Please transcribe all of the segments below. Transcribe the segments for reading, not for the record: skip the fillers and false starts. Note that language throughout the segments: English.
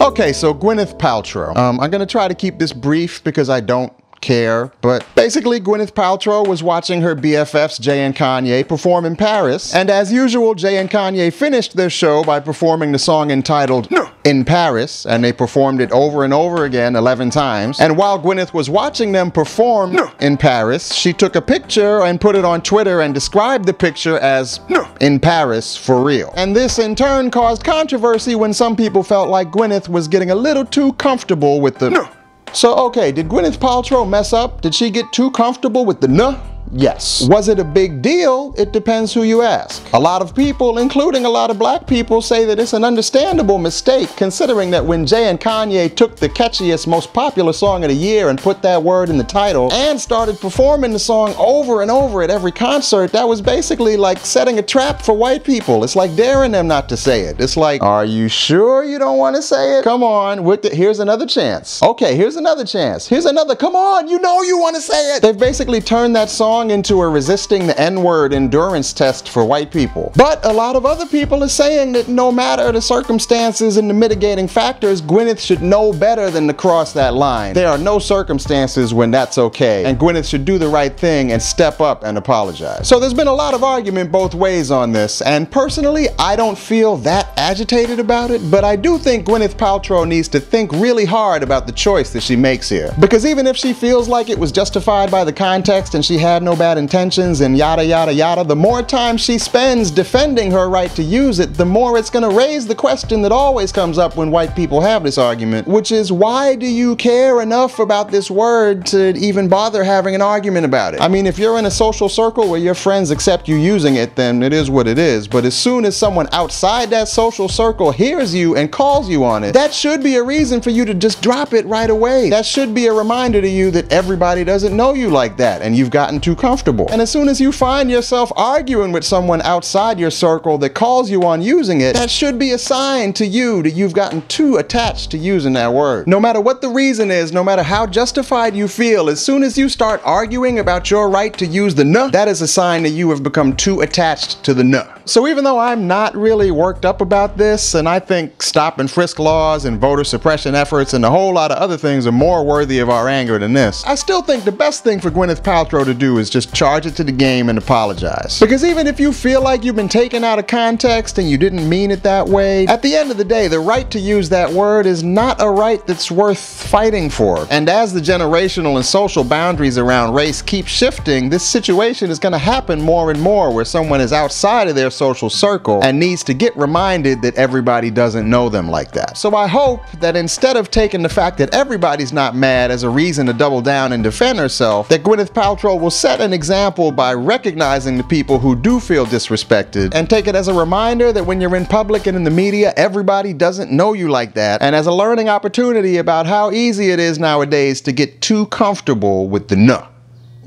Okay, so Gwyneth Paltrow. I'm gonna try to keep this brief because I don't care, but basically Gwyneth Paltrow was watching her BFFs Jay and Kanye perform in Paris, and as usual Jay and Kanye finished their show by performing the song entitled "No" in Paris, and they performed it over and over again 11 times. And while Gwyneth was watching them perform "No" in Paris, she took a picture and put it on Twitter and described the picture as "No" in Paris for real. And this in turn caused controversy when some people felt like Gwyneth was getting a little too comfortable with the "No." So okay, did Gwyneth Paltrow mess up? Did she get too comfortable with the "nuh"? Yes. Was it a big deal? It depends who you ask. A lot of people, including a lot of black people, say that it's an understandable mistake, considering that when Jay and Kanye took the catchiest, most popular song of the year and put that word in the title and started performing the song over and over at every concert, that was basically like setting a trap for white people. It's like daring them not to say it. It's like, are you sure you don't want to say it? Come on, here's another chance. Okay, here's another chance. Here's another, come on, you know you want to say it. They've basically turned that song into a resisting the N-word endurance test for white people. But a lot of other people are saying that no matter the circumstances and the mitigating factors, Gwyneth should know better than to cross that line. There are no circumstances when that's okay, and Gwyneth should do the right thing and step up and apologize. So there's been a lot of argument both ways on this, and personally, I don't feel that agitated about it, but I do think Gwyneth Paltrow needs to think really hard about the choice that she makes here. Because even if she feels like it was justified by the context and she had no bad intentions and yada yada yada, the more time she spends defending her right to use it, the more it's gonna raise the question that always comes up when white people have this argument, which is, why do you care enough about this word to even bother having an argument about it? I mean, if you're in a social circle where your friends accept you using it, then it is what it is, but as soon as someone outside that social circle hears you and calls you on it, that should be a reason for you to just drop it right away. That should be a reminder to you that everybody doesn't know you like that, and you've gotten too comfortable. And as soon as you find yourself arguing with someone outside your circle that calls you on using it, that should be a sign to you that you've gotten too attached to using that word. No matter what the reason is, no matter how justified you feel, as soon as you start arguing about your right to use the "nuh", that is a sign that you have become too attached to the "nuh". So even though I'm not really worked up about this, and I think stop and frisk laws and voter suppression efforts and a whole lot of other things are more worthy of our anger than this, I still think the best thing for Gwyneth Paltrow to do is just charge it to the game and apologize. Because even if you feel like you've been taken out of context and you didn't mean it that way, at the end of the day, the right to use that word is not a right that's worth fighting for. And as the generational and social boundaries around race keep shifting, this situation is going to happen more and more, where someone is outside of their social circle and needs to get reminded that everybody doesn't know them like that. So I hope that instead of taking the fact that everybody's not mad as a reason to double down and defend herself, that Gwyneth Paltrow will set an example by recognizing the people who do feel disrespected, and take it as a reminder that when you're in public and in the media, everybody doesn't know you like that, and as a learning opportunity about how easy it is nowadays to get too comfortable with the "nuh".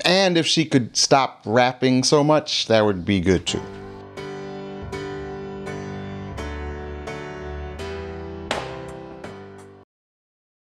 And if she could stop rapping so much, that would be good too.